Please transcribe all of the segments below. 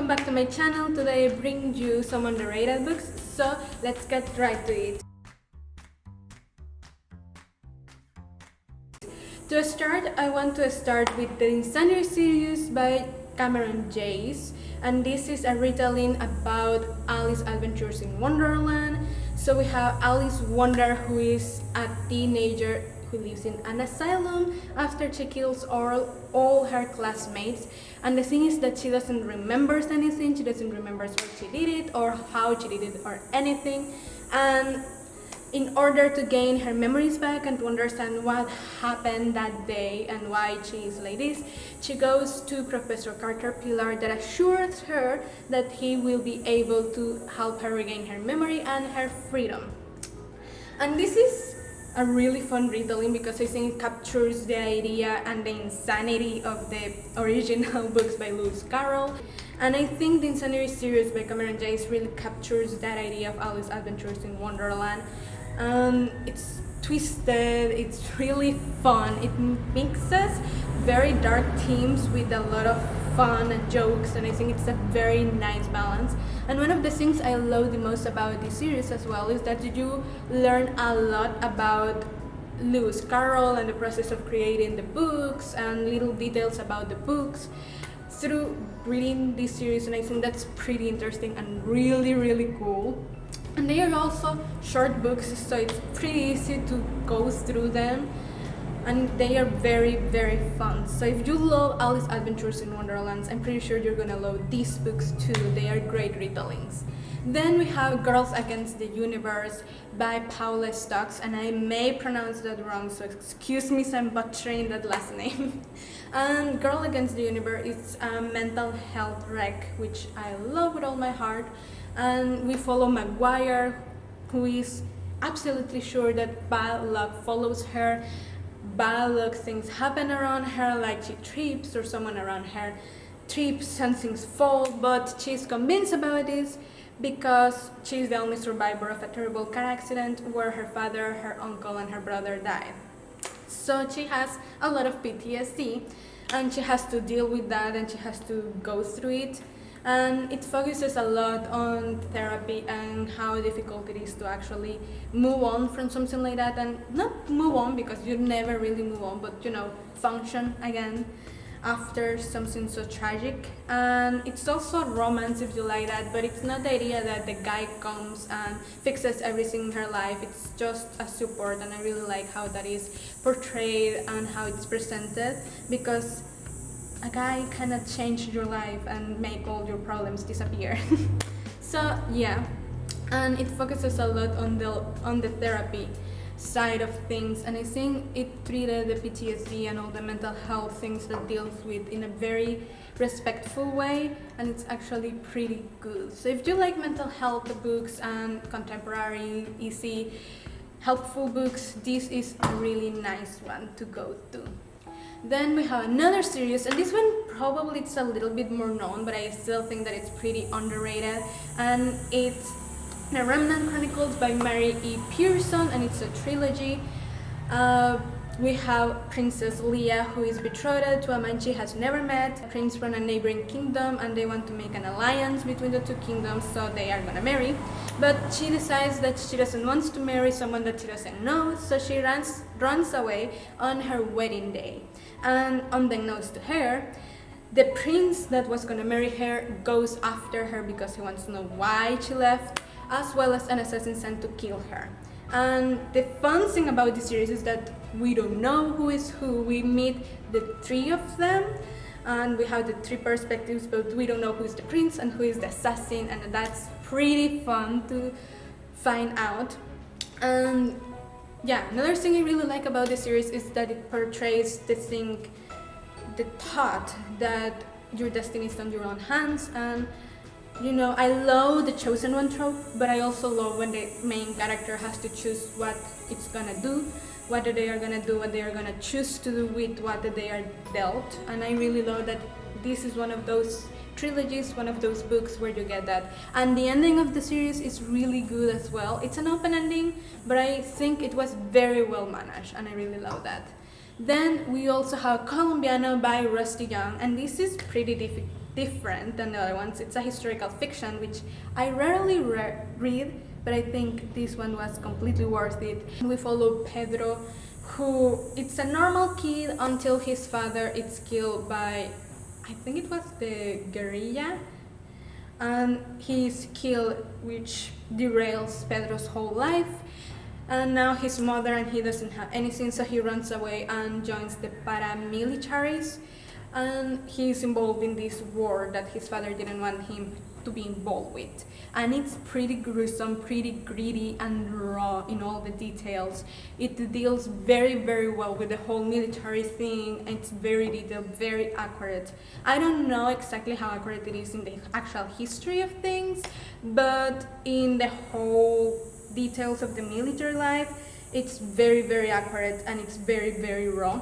welcome back to my channel. Today I bring you some underrated books, so let's get right to it. To start, I want to start with the Insanity series by Cameron Jace, and this is a retelling about Alice's Adventures in Wonderland. So we have Alice Wonder, who is a teenager who lives in an asylum after she kills all her classmates. And the thing is that she doesn't remember anything, she doesn't remember why she did it or how she did it or anything. And in order to gain her memories back and to understand what happened that day and why she is like this, she goes to Professor Caterpillar that assures her that he will be able to help her regain her memory and her freedom. And this is a really fun retelling because I think it captures the idea and the insanity of the original books by Lewis Carroll. And I think the Insanity series by Cameron Jace really captures that idea of Alice's Adventures in Wonderland. It's twisted, it's really fun, it mixes very dark themes with a lot of fun and jokes, and I think it's a very nice balance. And one of the things I love the most about this series as well is that you learn a lot about Lewis Carroll and the process of creating the books and little details about the books through reading this series, and I think that's pretty interesting and really cool. And they are also short books, so it's pretty easy to go through them, and they are very fun. So if you love Alice's Adventures in Wonderland, I'm pretty sure you're gonna love these books too. They are great retellings. Then we have Girls Against the Universe by Paula Stokes, and I may pronounce that wrong, so excuse me if I'm butchering that last name. And Girl Against the Universe is a mental health wreck, which I love with all my heart. And we follow Maguire, who is absolutely sure that bad luck follows her. Bad luck things happen around her, like she trips or someone around her trips and things fall, but she's convinced about this because she's the only survivor of a terrible car accident where her father, her uncle, and her brother died. So she has a lot of PTSD and she has to deal with that and she has to go through it. And it focuses a lot on therapy and how difficult it is to actually move on from something like that, and not move on because you never really move on, but function again after something so tragic. And it's also romance if you like that, but it's not the idea that the guy comes and fixes everything in her life. It's just a support, and I really like how that is portrayed and how it's presented, because a guy cannot change your life and make all your problems disappear. So yeah, and it focuses a lot on the therapy side of things, and I think it treated the PTSD and all the mental health things that deals with in a very respectful way, and it's actually pretty good. So if you like mental health books and contemporary, easy, helpful books, this is a really nice one to go to. Then we have another series, and this one probably it's a little bit more known, but I still think that it's pretty underrated, and it's The Remnant Chronicles by Mary E. Pearson, and it's a trilogy. We have Princess Leia, who is betrothed to a man she has never met, a prince from a neighboring kingdom, and they want to make an alliance between the two kingdoms, so they are gonna marry. But she decides that she doesn't want to marry someone that she doesn't know, so she runs away on her wedding day. And unbeknownst to her, the prince that was gonna marry her goes after her because he wants to know why she left, as well as an assassin sent to kill her. And the fun thing about this series is that we don't know who is who. We meet the three of them, and we have the three perspectives, but we don't know who is the prince and who is the assassin, and that's pretty fun to find out. And yeah, another thing I really like about this series is that it portrays the thought that your destiny is on your own hands. And I love the chosen one trope, but I also love when the main character has to choose what it's gonna do, what they are gonna do, what they are gonna choose to do with what they are dealt. And I really love that this is one of those trilogies, one of those books where you get that. And the ending of the series is really good as well. It's an open ending, but I think it was very well managed, and I really love that. Then we also have Colombiano by Rusty Young, and this is pretty different than the other ones. It's a historical fiction, which I rarely read, but I think this one was completely worth it. We follow Pedro, who it's a normal kid until his father is killed by, I think it was the guerrilla, and he's killed, which derails Pedro's whole life. And now his mother and he doesn't have anything, so he runs away and joins the paramilitaries, and he's involved in this war that his father didn't want him to be involved with. And it's pretty gruesome, pretty gritty and raw in all the details. It deals very, very well with the whole military thing. It's very detailed, very accurate. I don't know exactly how accurate it is in the actual history of things, but in the whole details of the military life, it's very, very accurate, and it's very, very raw.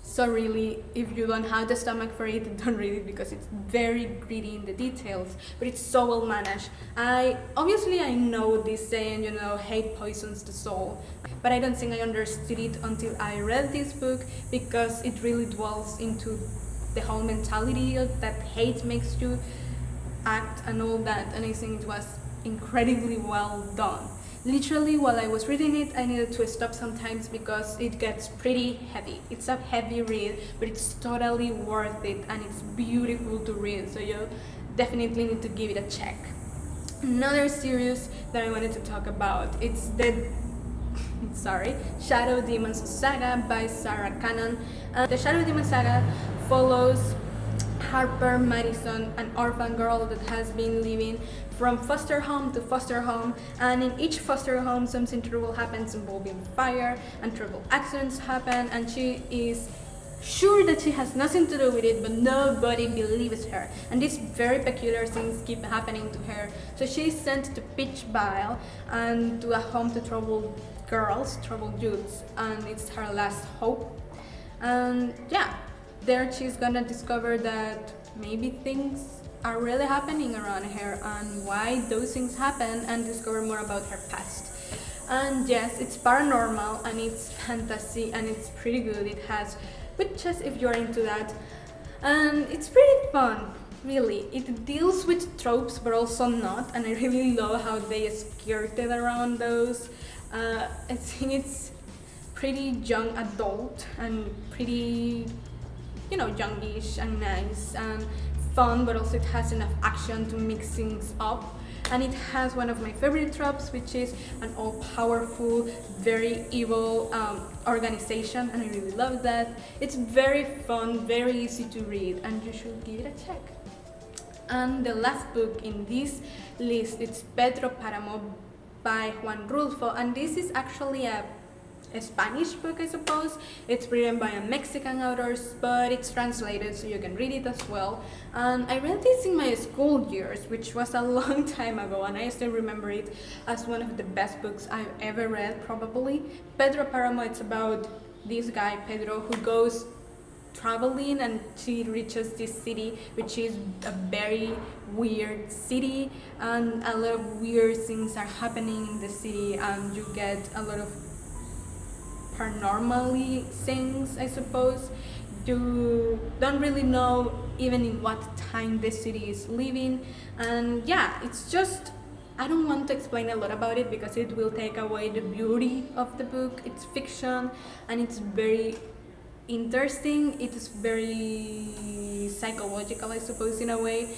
So really, if you don't have the stomach for it, don't read it, because it's very gritty in the details, but it's so well managed. I know this saying, hate poisons the soul, but I don't think I understood it until I read this book, because it really dwells into the whole mentality of that hate makes you act and all that, and I think it was incredibly well done. Literally, while I was reading it, I needed to stop sometimes because it gets pretty heavy. It's a heavy read, but it's totally worth it, and it's beautiful to read, so you definitely need to give it a check. Another series that I wanted to talk about, it's the Shadow Demons Saga by Sarah Cannon. The Shadow Demons Saga follows Harper Madison, an orphan girl that has been living from foster home to foster home, and in each foster home something terrible happens involving fire, and terrible accidents happen, and she is sure that she has nothing to do with it, but nobody believes her, and these very peculiar things keep happening to her. So she is sent to Pitchville and to a home to troubled girls, troubled youths, and it's her last hope. And yeah, there she's gonna discover that maybe things are really happening around her and why those things happen, and discover more about her past. And yes, it's paranormal and it's fantasy and it's pretty good. It has witches if you're into that, and it's pretty fun. Really, it deals with tropes but also not, and I really love how they skirted around those. I think it's pretty young adult and pretty youngish and nice and fun, but also it has enough action to mix things up. And it has one of my favorite tropes, which is an all-powerful, very evil organization, and I really love that. It's very fun, very easy to read, and you should give it a check. And the last book in this list, it's Pedro Paramo by Juan Rulfo, and this is actually a Spanish book, I suppose. It's written by a Mexican author, but it's translated so you can read it as well. And I read this in my school years, which was a long time ago, and I still remember it as one of the best books I've ever read, probably. Pedro Paramo, it's about this guy, Pedro, who goes traveling, and she reaches this city, which is a very weird city, and a lot of weird things are happening in the city, and you get a lot of paranormally things, I suppose. You don't really know even in what time the city is living, and yeah, it's just, I don't want to explain a lot about it because it will take away the beauty of the book. It's fiction and it's very interesting. It is very psychological, I suppose, in a way.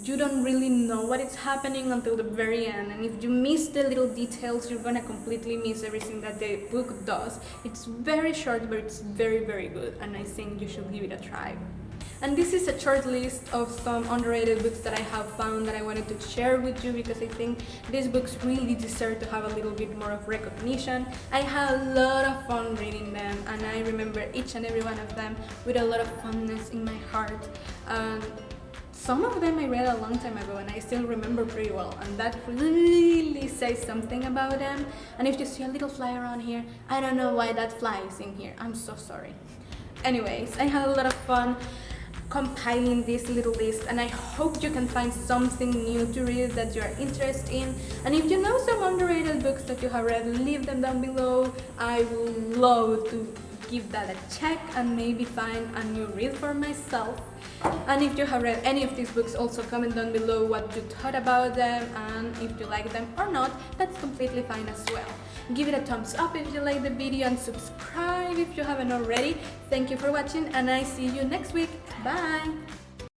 You don't really know what is happening until the very end, and if you miss the little details, you're gonna completely miss everything that the book does. It's very short, but it's very, very good, and I think you should give it a try. And this is a short list of some underrated books that I have found that I wanted to share with you, because I think these books really deserve to have a little bit more of recognition. I had a lot of fun reading them, and I remember each and every one of them with a lot of fondness in my heart. Some of them I read a long time ago and I still remember pretty well, and that really says something about them. And if you see a little fly around here, I don't know why that fly is in here. I'm so sorry. Anyways, I had a lot of fun compiling this little list, and I hope you can find something new to read that you're interested in. And if you know some underrated books that you have read, leave them down below. I would love to give that a check and maybe find a new read for myself. And if you have read any of these books, also comment down below what you thought about them, and if you like them or not, that's completely fine as well. Give it a thumbs up if you like the video and subscribe if you haven't already. Thank you for watching, and I see you next week. Bye!